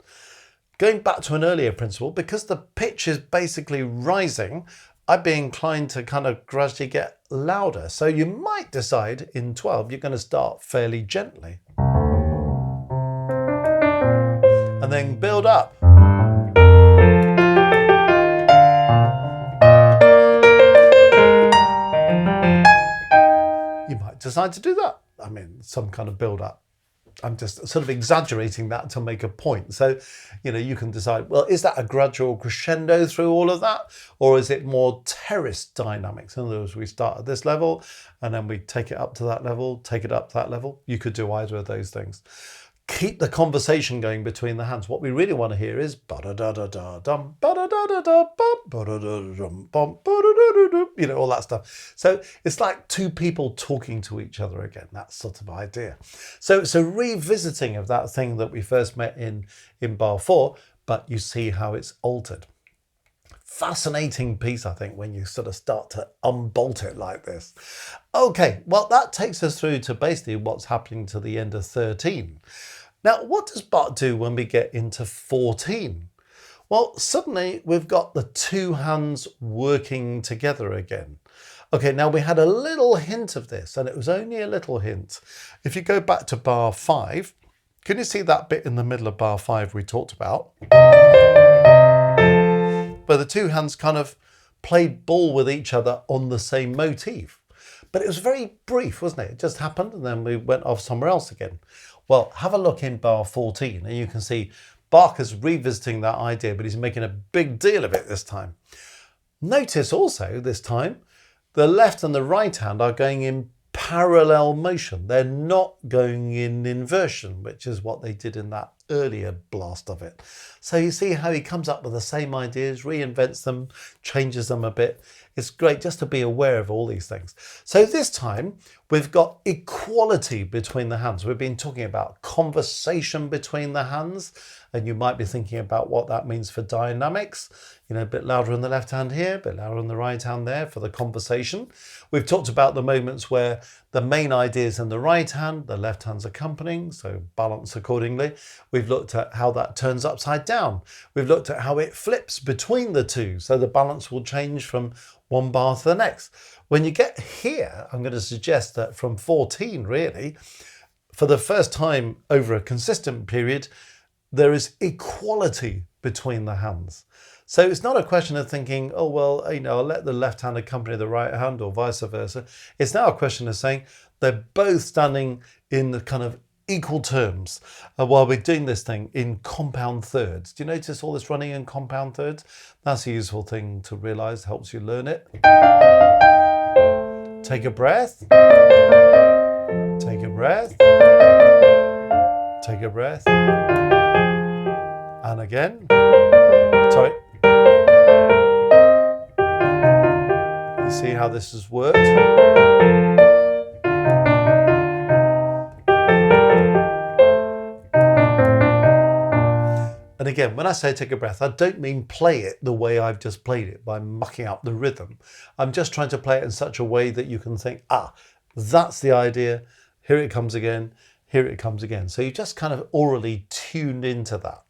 Going back to an earlier principle, because the pitch is basically rising, I'd be inclined to kind of gradually get louder. So you might decide in 12, you're going to start fairly gently. And then build up. You might decide to do that. I mean, some kind of build up. I'm just sort of exaggerating that to make a point. So, you know, you can decide, well, is that a gradual crescendo through all of that? Or is it more terraced dynamics? In other words, we start at this level and then we take it up to that level, take it up to that level. You could do either of those things. Keep the conversation going between the hands. What we really want to hear is ba-da-da-da-da-dum, ba-da-da-da-da-bum, ba-da-da-da-dum, bum, ba-da-da-da-dum, you know, all that stuff. So it's like two people talking to each other again, that sort of idea. So it's a revisiting of that thing that we first met in bar 4, but you see how it's altered. Fascinating piece, I think, when you sort of start to unbolt it like this. Okay, well, that takes us through to basically what's happening to the end of 13. Now, what does Bach do when we get into 14? Well, suddenly we've got the two hands working together again. Okay, now we had a little hint of this, and it was only a little hint. If you go back to bar 5, can you see that bit in the middle of bar 5 we talked about? Where the two hands kind of played ball with each other on the same motif. But it was very brief, wasn't it? It just happened and then we went off somewhere else again. Well, have a look in bar 14 and you can see Bach is revisiting that idea, but he's making a big deal of it this time. Notice also this time, the left and the right hand are going in parallel motion. They're not going in inversion, which is what they did in that earlier blast of it. So you see how he comes up with the same ideas, reinvents them, changes them a bit. It's great just to be aware of all these things. So this time we've got equality between the hands. We've been talking about conversation between the hands, and you might be thinking about what that means for dynamics. You know, a bit louder on the left hand here, a bit louder on the right hand there for the conversation. We've talked about the moments where the main idea is in the right hand, the left hand's accompanying, so balance accordingly. We've looked at how that turns upside down. We've looked at how it flips between the two, so the balance will change from one bar to the next. When you get here, I'm going to suggest that from 14, really, for the first time over a consistent period, there is equality between the hands. So it's not a question of thinking, oh, well, you know, I'll let the left hand accompany the right hand or vice versa. It's now a question of saying they're both standing in the kind of equal terms while we're doing this thing in compound thirds. Do you notice all this running in compound thirds? That's a useful thing to realize, helps you learn it. Take a breath. Take a breath. breath. Take a breath. And again. Sorry. You see how this has worked? And again, when I say take a breath, I don't mean play it the way I've just played it by mucking up the rhythm. I'm just trying to play it in such a way that you can think, ah, that's the idea. Here it comes again. Here it comes again. So you just kind of orally tuned into that.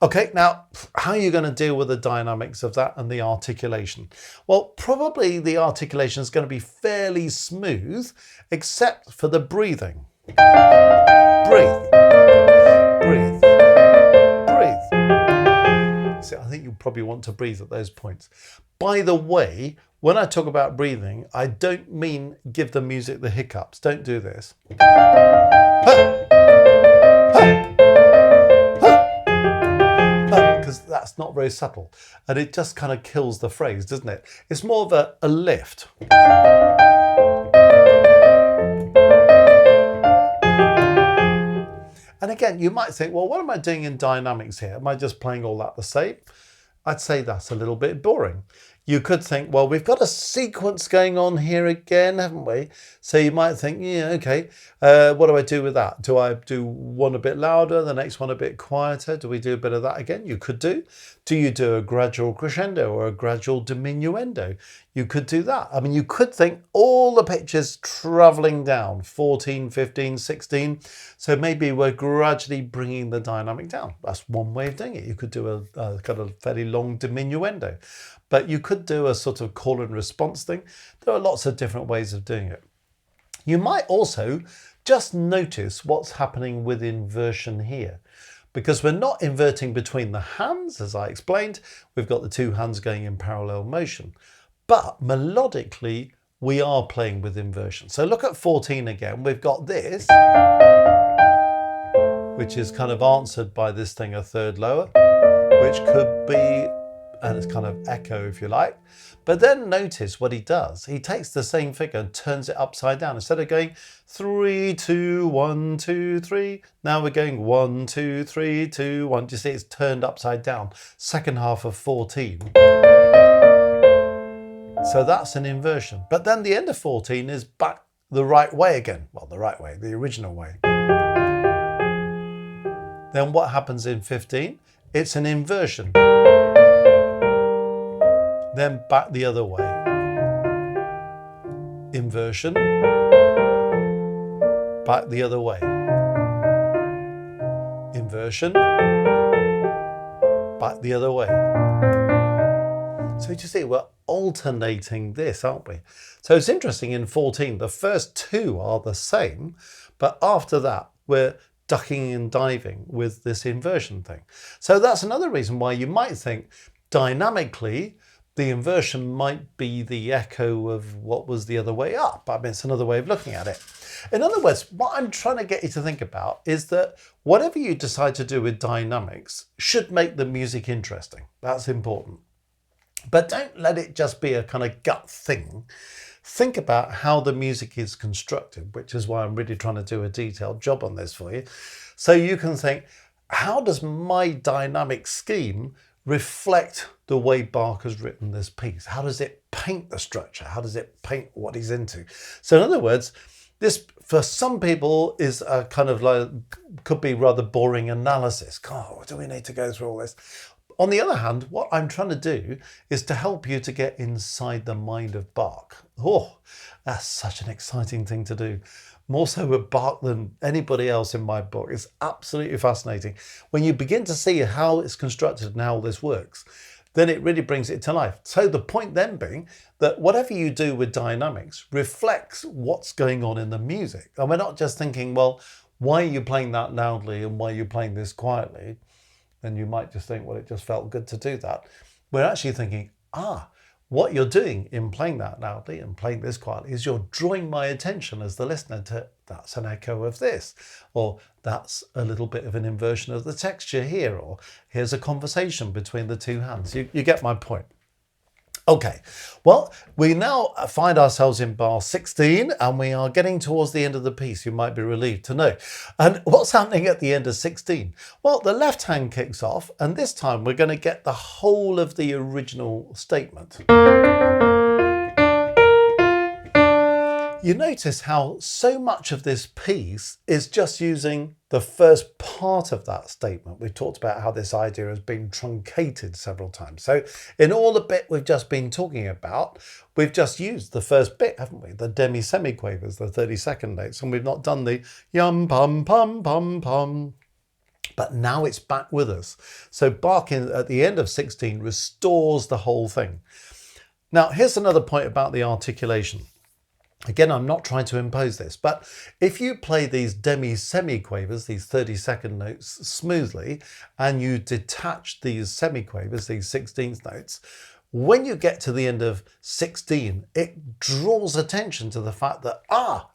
Okay, now, how are you going to deal with the dynamics of that and the articulation? Well, probably the articulation is going to be fairly smooth, except for the breathing. Breathe. Breathe. See, I think you probably want to breathe at those points. By the way, when I talk about breathing, I don't mean give the music the hiccups. Don't do this. Because that's not very subtle. And it just kind of kills the phrase, doesn't it? It's more of a lift. And again, you might think, well, what am I doing in dynamics here? Am I just playing all that the same? I'd say that's a little bit boring. You could think, well, we've got a sequence going on here again, haven't we? So you might think, yeah, okay, what do I do with that? Do I do one a bit louder, the next one a bit quieter? Do we do a bit of that again? You could do. Do you do a gradual crescendo or a gradual diminuendo? You could do that. I mean, you could think all the pitches traveling down, 14, 15, 16. So maybe we're gradually bringing the dynamic down. That's one way of doing it. You could do a kind of fairly long diminuendo. But you could do a sort of call and response thing. There are lots of different ways of doing it. You might also just notice what's happening with inversion here, because we're not inverting between the hands, as I explained. We've got the two hands going in parallel motion. But melodically, we are playing with inversion. So look at 14 again. We've got this, which is kind of answered by this thing a third lower, which could be, and it's kind of echo if you like. But then notice what he does. He takes the same figure and turns it upside down. Instead of going 3, 2, 1, 2, 3, now we're going 1, 2, 3, 2, 1. Do you see it's turned upside down? Second half of 14. So that's an inversion. But then the end of 14 is back the right way again. Well, the right way, the original way. Then what happens in 15? It's an inversion. Then back the other way. Inversion. Back the other way. Inversion. Back the other way. So you see, we're alternating this, aren't we? So it's interesting in 14, the first two are the same, but after that, we're ducking and diving with this inversion thing. So that's another reason why you might think dynamically, the inversion might be the echo of what was the other way up. I mean, it's another way of looking at it. In other words, what I'm trying to get you to think about is that whatever you decide to do with dynamics should make the music interesting. That's important. But don't let it just be a kind of gut thing. Think about how the music is constructed, which is why I'm really trying to do a detailed job on this for you. So you can think, how does my dynamic scheme reflect the way Bach has written this piece? How does it paint the structure? How does it paint what he's into? So in other words, this for some people is a kind of like, could be rather boring analysis. God, do we need to go through all this? On the other hand, what I'm trying to do is to help you to get inside the mind of Bach. Oh, that's such an exciting thing to do. More so with Bach than anybody else in my book. It's absolutely fascinating. When you begin to see how it's constructed and how this works, then it really brings it to life. So the point then being that whatever you do with dynamics reflects what's going on in the music. And we're not just thinking, well, why are you playing that loudly and why are you playing this quietly? Then you might just think, well, it just felt good to do that. We're actually thinking, what you're doing in playing that loudly and playing this quietly is you're drawing my attention as the listener to, that's an echo of this, or that's a little bit of an inversion of the texture here, or here's a conversation between the two hands. You get my point. Okay, well, we now find ourselves in bar 16 and we are getting towards the end of the piece, you might be relieved to know. And what's happening at the end of 16? Well, the left hand kicks off and this time we're going to get the whole of the original statement. You notice how so much of this piece is just using the first part of that statement. We've talked about how this idea has been truncated several times. So in all the bit we've just been talking about, we've just used the first bit, haven't we? The demi-semiquavers, the 30-second notes, and we've not done the yum, pum, pum, pum, pum. But now it's back with us. So Bach at the end of 16 restores the whole thing. Now, here's another point about the articulation. Again, I'm not trying to impose this, but if you play these demi-semiquavers, these 30-second notes smoothly, and you detach these semiquavers, these 16th notes, when you get to the end of 16, it draws attention to the fact that,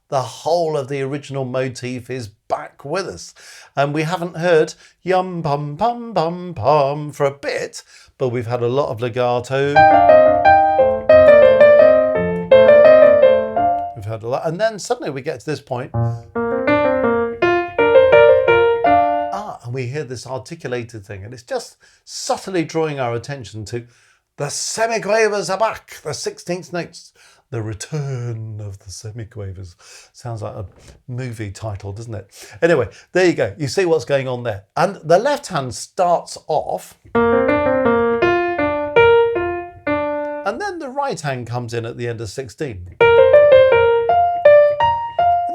the whole of the original motif is back with us. And we haven't heard yum, pum, pum, pum, pum for a bit, but we've had a lot of legato. We've heard a lot, and then suddenly we get to this point. And we hear this articulated thing, and it's just subtly drawing our attention to the semiquavers are back, the 16th notes, the return of the semiquavers. Sounds like a movie title, doesn't it? Anyway, there you go. You see what's going on there. And the left hand starts off, and then the right hand comes in at the end of 16.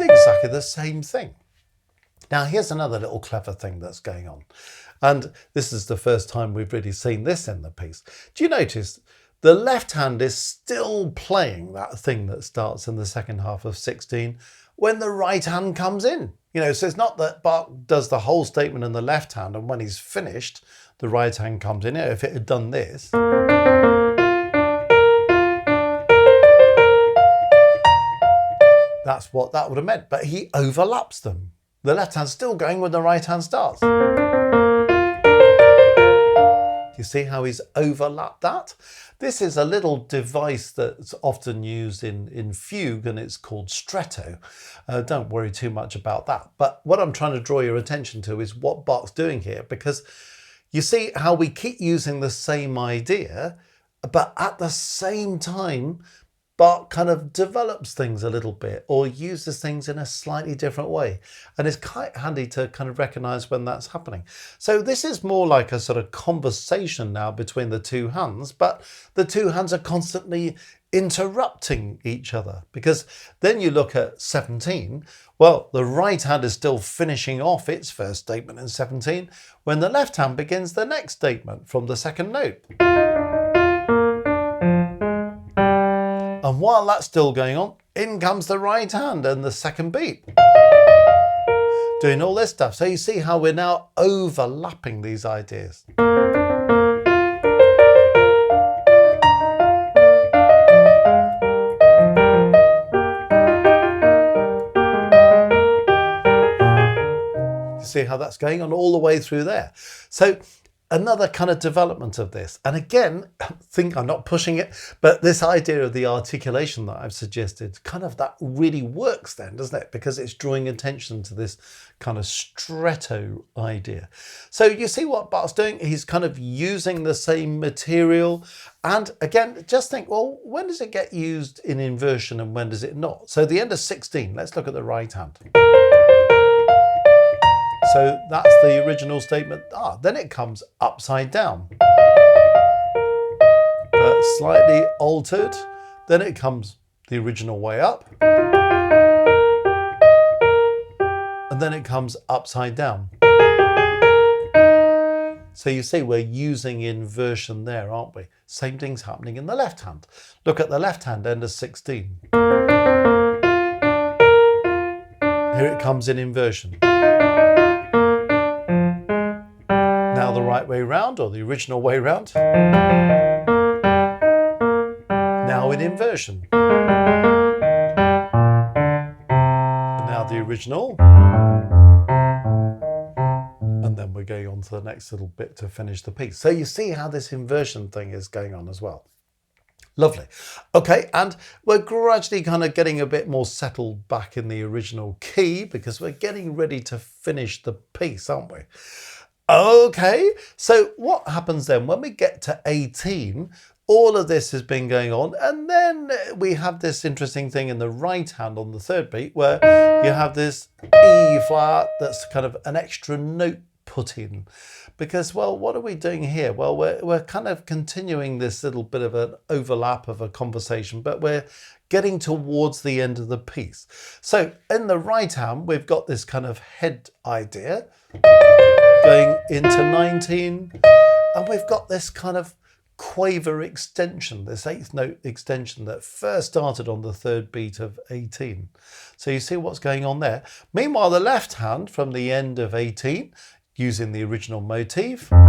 Exactly the same thing. Now here's another little clever thing that's going on, and this is the first time we've really seen this in the piece. Do you notice the left hand is still playing that thing that starts in the second half of 16 when the right hand comes in? You know, so it's not that Bach does the whole statement in the left hand and when he's finished the right hand comes in. You know, if it had done this, that's what that would have meant, but he overlaps them. The left hand's still going when the right hand starts. You see how he's overlapped that? This is a little device that's often used in fugue, and it's called stretto. Don't worry too much about that. But what I'm trying to draw your attention to is what Bach's doing here, because you see how we keep using the same idea, but at the same time, Bach kind of develops things a little bit or uses things in a slightly different way. And it's quite handy to kind of recognize when that's happening. So this is more like a sort of conversation now between the two hands, but the two hands are constantly interrupting each other, because then you look at 17. Well, the right hand is still finishing off its first statement in 17 when the left hand begins the next statement from the second note. And while that's still going on, in comes the right hand and the second beat, doing all this stuff. So you see how we're now overlapping these ideas. You see how that's going on all the way through there. So another kind of development of this. And again, I think I'm not pushing it, but this idea of the articulation that I've suggested, kind of that really works then, doesn't it? Because it's drawing attention to this kind of stretto idea. So you see what Bach's doing? He's kind of using the same material. And again, just think, well, when does it get used in inversion and when does it not? So the end of 16, let's look at the right hand. So that's the original statement. Then it comes upside down, but slightly altered. Then it comes the original way up, and then it comes upside down. So you see we're using inversion there, aren't we? Same thing's happening in the left hand. Look at the left hand, end of 16. Here it comes in inversion. Now the right way round, or the original way round. Now in inversion. And now the original. And then we're going on to the next little bit to finish the piece. So you see how this inversion thing is going on as well. Lovely. Okay, and we're gradually kind of getting a bit more settled back in the original key because we're getting ready to finish the piece, aren't we? Okay, so what happens then when we get to 18? All of this has been going on, and then we have this interesting thing in the right hand on the third beat where you have this E flat that's kind of an extra note put in. Because, well, what are we doing here? Well, we're kind of continuing this little bit of an overlap of a conversation, but we're getting towards the end of the piece. So in the right hand, we've got this kind of head idea going into 19, and we've got this kind of quaver extension, this eighth note extension that first started on the third beat of 18. So you see what's going on there. Meanwhile, the left hand from the end of 18, using the original motif, then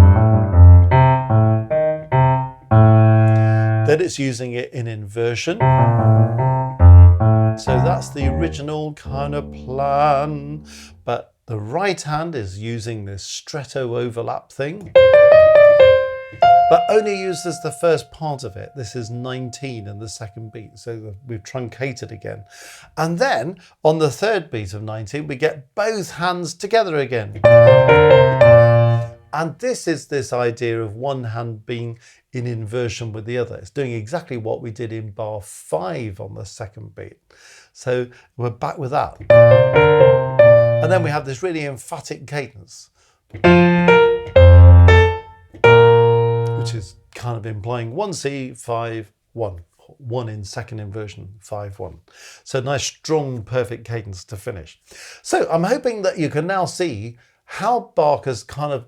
it's using it in inversion. So that's the original kind of plan, but the right hand is using this stretto overlap thing, but only uses the first part of it. This is 19 in the second beat, so we've truncated again. And then on the third beat of 19, we get both hands together again. And this is this idea of one hand being in inversion with the other. It's doing exactly what we did in bar 5 on the second beat. So we're back with that. And then we have this really emphatic cadence, which is kind of implying 1C, 5, 1. 1 in second inversion, 5, 1. So nice, strong, perfect cadence to finish. So I'm hoping that you can now see how Bach has kind of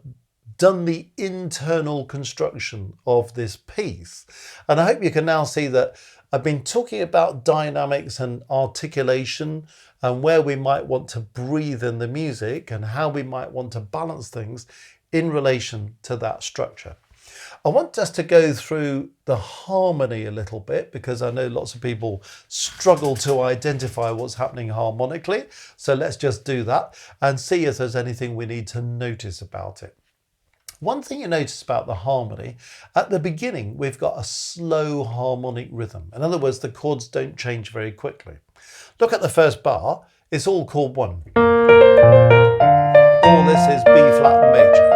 done the internal construction of this piece. And I hope you can now see that I've been talking about dynamics and articulation and where we might want to breathe in the music and how we might want to balance things in relation to that structure. I want us to go through the harmony a little bit because I know lots of people struggle to identify what's happening harmonically. So let's just do that and see if there's anything we need to notice about it. One thing you notice about the harmony, at the beginning, we've got a slow harmonic rhythm. In other words, the chords don't change very quickly. Look at the first bar, it's all chord 1. All this is B flat major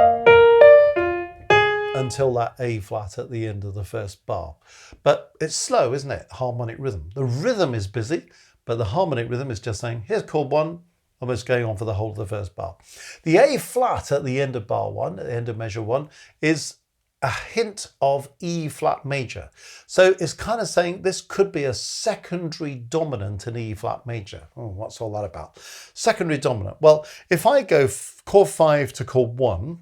until that A flat at the end of the first bar. But it's slow, isn't it? Harmonic rhythm. The rhythm is busy, but the harmonic rhythm is just saying, here's chord 1, and it's going on for the whole of the first bar. The A flat at the end of bar 1, at the end of measure 1, is a hint of E flat major. So it's kind of saying this could be a secondary dominant in E flat major. Oh, what's all that about? Secondary dominant. Well, if I go chord 5 to chord 1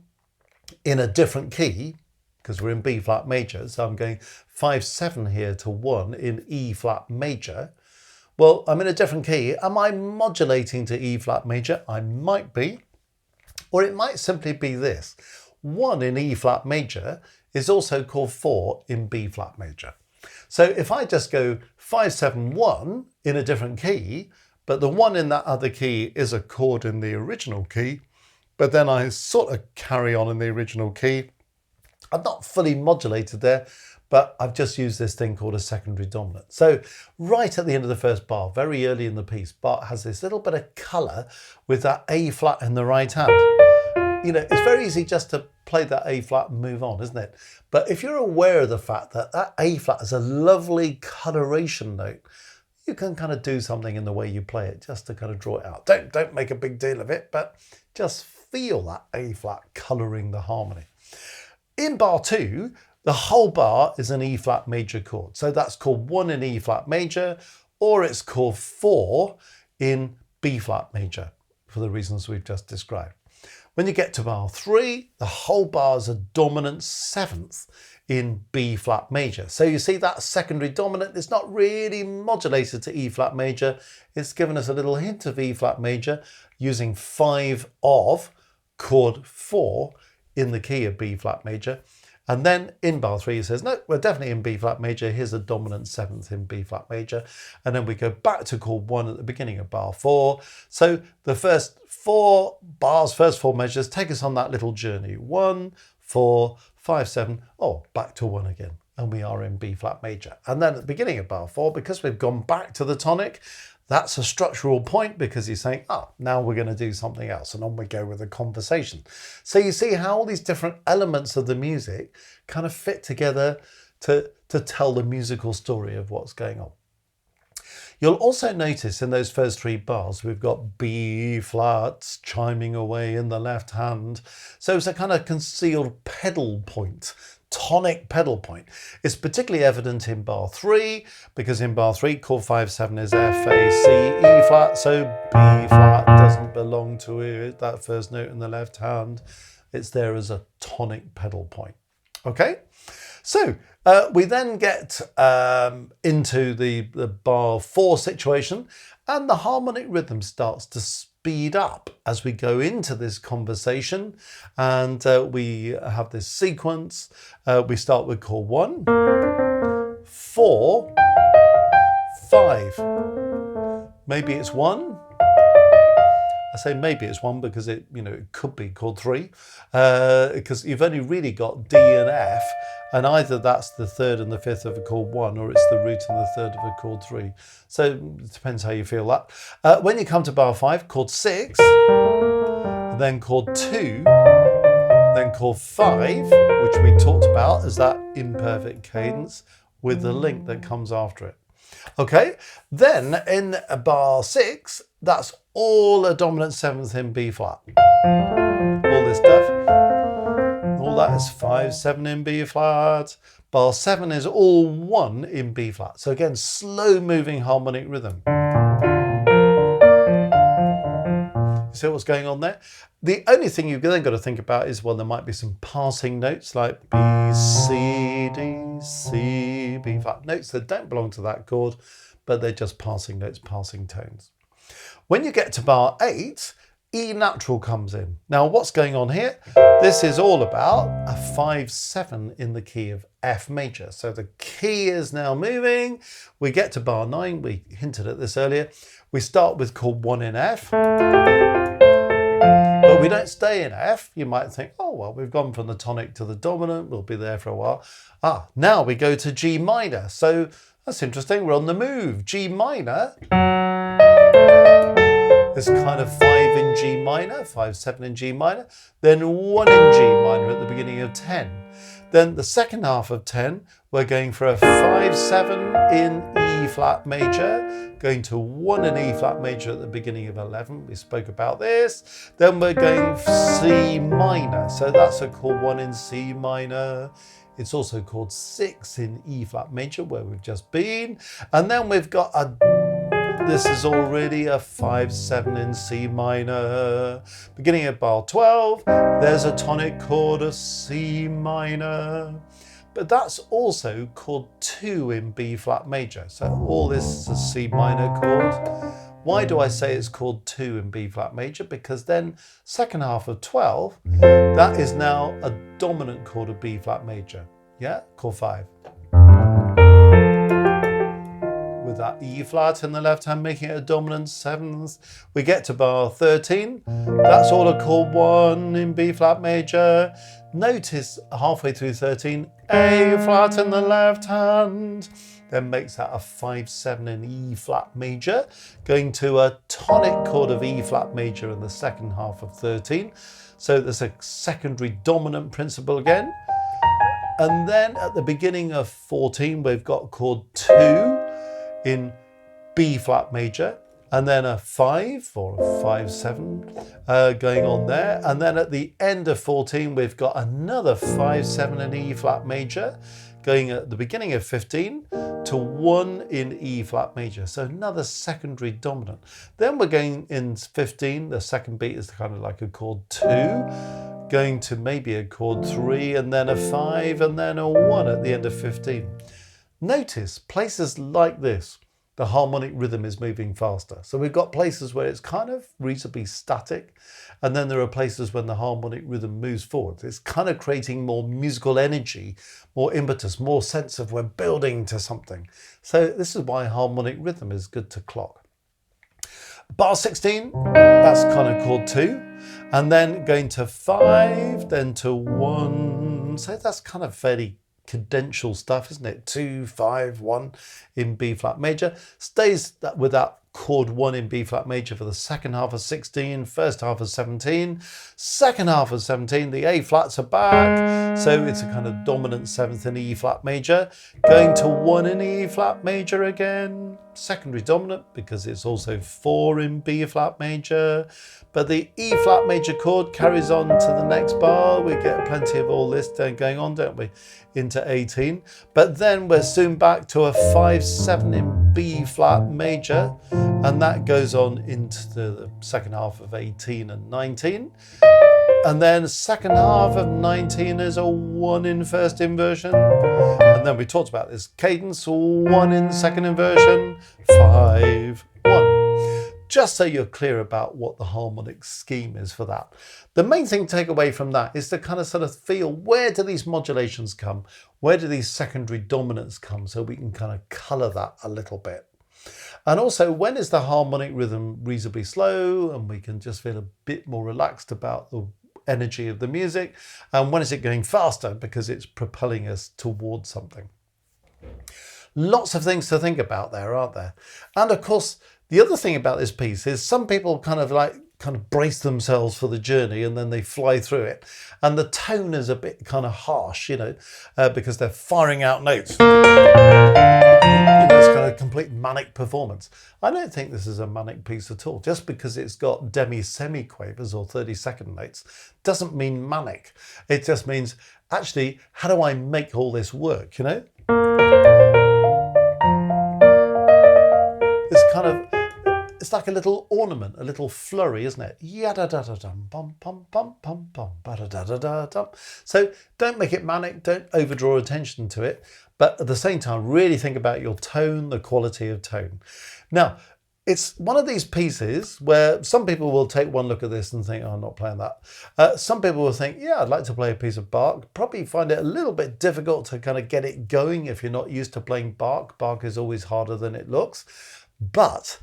in a different key, because we're in B flat major, so I'm going 5, 7 here to 1 in E flat major. Well, I'm in a different key. Am I modulating to E flat major? I might be, or it might simply be this. 1 in E flat major is also chord 4 in B flat major. So if I just go 5, 7, 1 in a different key, but the 1 in that other key is a chord in the original key, but then I sort of carry on in the original key. I'm not fully modulated there, but I've just used this thing called a secondary dominant. So right at the end of the first bar, very early in the piece, Bach has this little bit of colour with that A flat in the right hand. You know, it's very easy just to play that A flat and move on, isn't it? But if you're aware of the fact that that A flat is a lovely coloration note, you can kind of do something in the way you play it just to kind of draw it out. Don't make a big deal of it, but just feel that A flat colouring the harmony. In bar 2, the whole bar is an E flat major chord. So that's chord 1 in E flat major, or it's chord 4 in B flat major for the reasons we've just described. When you get to bar 3, the whole bar is a dominant 7th in B flat major. So you see that secondary dominant is not really modulated to E flat major. It's given us a little hint of E flat major using 5 of chord 4 in the key of B flat major. And then in bar 3 it says, no, we're definitely in B flat major. Here's a dominant 7th in B flat major. And then we go back to chord 1 at the beginning of bar 4. So the first 4 bars, first 4 measures take us on that little journey. 1, 4, 5, 7, oh, back to 1 again. and we are in B flat major. And then at the beginning of bar 4, because we've gone back to the tonic, that's a structural point because he's saying, now we're going to do something else. And on we go with a conversation. So you see how all these different elements of the music kind of fit together to tell the musical story of what's going on. You'll also notice in those first 3 bars, we've got B flats chiming away in the left hand. So it's a kind of concealed pedal point, tonic pedal point. It's particularly evident in bar 3, because in bar 3, chord 5-7 is F, A, C, E flat. So B flat doesn't belong to it, that first note in the left hand. It's there as a tonic pedal point. Okay? So we then get into the bar 4 situation, and the harmonic rhythm starts to speed up as we go into this conversation, and we have this sequence. We start with chord 1, 4, 5. Maybe it's 1. I say maybe it's 1 because it could be chord 3, because you've only really got D and F, and either that's the 3rd and the 5th of a chord 1, or it's the root and the 3rd of a chord 3. So it depends how you feel that. When you come to bar 5, chord 6, then chord 2, then chord 5, which we talked about as that imperfect cadence with the link that comes after it. Okay, then in bar 6, that's all a dominant 7th in B flat. All this stuff. All that is 5-7 in B flat. Bar 7 is all 1 in B flat. So again, slow moving harmonic rhythm. You see what's going on there? The only thing you've then got to think about is, well, there might be some passing notes like B, C, D, C, B flat. Notes that don't belong to that chord, but they're just passing notes, passing tones. When you get to bar 8, E natural comes in. Now what's going on here? This is all about a 5-7 in the key of F major. So the key is now moving. We get to bar 9. We hinted at this earlier. We start with chord 1 in F. But we don't stay in F. You might think, oh, well, we've gone from the tonic to the dominant. We'll be there for a while. Now we go to G minor. So that's interesting. We're on the move. G minor. This kind of 5 in G minor, 5-7 in G minor, then 1 in G minor at the beginning of 10. Then the second half of 10, we're going for a 5-7 in E flat major, going to 1 in E flat major at the beginning of 11. We spoke about this. Then we're going C minor. So that's a chord 1 in C minor. It's also chord 6 in E flat major, where we've just been. And then we've got this is already a 5-7 in C minor. Beginning at bar 12, there's a tonic chord of C minor. But that's also chord 2 in B flat major. So all this is a C minor chord. Why do I say it's chord 2 in B flat major? Because then second half of 12, that is now a dominant chord of B flat major. Yeah, chord 5. With that E flat in the left hand, making it a dominant 7th. We get to bar 13. That's all a chord 1 in B flat major. Notice halfway through 13, A flat in the left hand. Then makes that a 5-7 in E flat major. Going to a tonic chord of E flat major in the second half of 13. So there's a secondary dominant principle again. And then at the beginning of 14, we've got chord 2 in B flat major, and then a 5 or a 5-7 going on there. And then at the end of 14, we've got another 5-7 in E flat major, going at the beginning of 15 to 1 in E flat major. So another secondary dominant. Then we're going in 15, the second beat is kind of like a chord 2, going to maybe a chord 3, and then a 5, and then a 1 at the end of 15. Notice places like this, the harmonic rhythm is moving faster. So we've got places where it's kind of reasonably static, and then there are places when the harmonic rhythm moves forward. It's kind of creating more musical energy, more impetus, more sense of we're building to something. So this is why harmonic rhythm is good to clock. Bar 16, that's kind of chord 2, and then going to 5, then to 1. So that's kind of fairly cadential stuff, isn't it? 2, 5, 1 in B flat major. Stays with that chord 1 in B flat major for the second half of 16, first half of 17. Second half of 17, the A flats are back, so it's a kind of dominant 7th in E flat major, going to 1 in E flat major again, secondary dominant because it's also 4 in B flat major, but the E flat major chord carries on to the next bar. We get plenty of all this going on, don't we, into 18, but then we're soon back to a 5-7 in B flat major, and that goes on into the second half of 18 and 19. And then second half of 19 is a 1 in first inversion. And then we talked about this cadence, 1 in second inversion, 5, 1. Just so you're clear about what the harmonic scheme is for that. The main thing to take away from that is to kind of sort of feel, where do these modulations come? Where do these secondary dominants come? So we can kind of colour that a little bit. And also, when is the harmonic rhythm reasonably slow and we can just feel a bit more relaxed about the energy of the music, and when is it going faster because it's propelling us towards something? Lots of things to think about there, aren't there? And of course, the other thing about this piece is some people kind of brace themselves for the journey and then they fly through it, and the tone is a bit kind of harsh, you know, because they're firing out notes. It's kind of a complete manic performance. I don't think this is a manic piece at all. Just because it's got demi-semiquavers or 30-second notes doesn't mean manic. It just means, actually, how do I make all this work, you know? It's kind of, it's like a little ornament, a little flurry, isn't it? Yada-da-da-dum, bum, bum, bum, bum, bum, ba-da-da-da-da-dum. So don't make it manic, don't overdraw attention to it, but at the same time, really think about your tone, the quality of tone. Now, it's one of these pieces where some people will take one look at this and think, oh, I'm not playing that. Some people will think, yeah, I'd like to play a piece of Bach. Probably find it a little bit difficult to kind of get it going if you're not used to playing Bach. Bach is always harder than it looks. But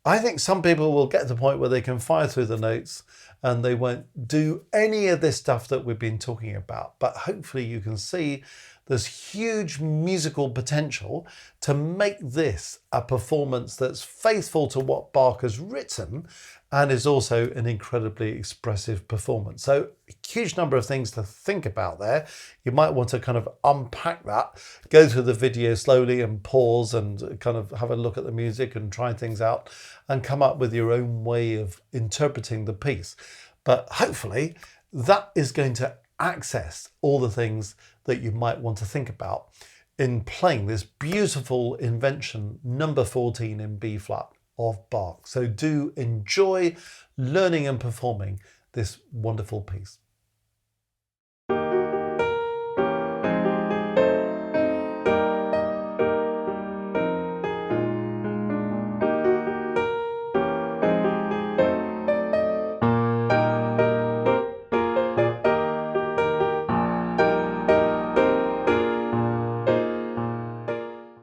I think some people will get to the point where they can fire through the notes and they won't do any of this stuff that we've been talking about. But hopefully you can see there's huge musical potential to make this a performance that's faithful to what Bach has written and is also an incredibly expressive performance. So a huge number of things to think about there. You might want to kind of unpack that, go through the video slowly and pause and kind of have a look at the music and try things out and come up with your own way of interpreting the piece. But hopefully that is going to access all the things that you might want to think about in playing this beautiful Invention number 14 in B flat of Bach. So do enjoy learning and performing this wonderful piece.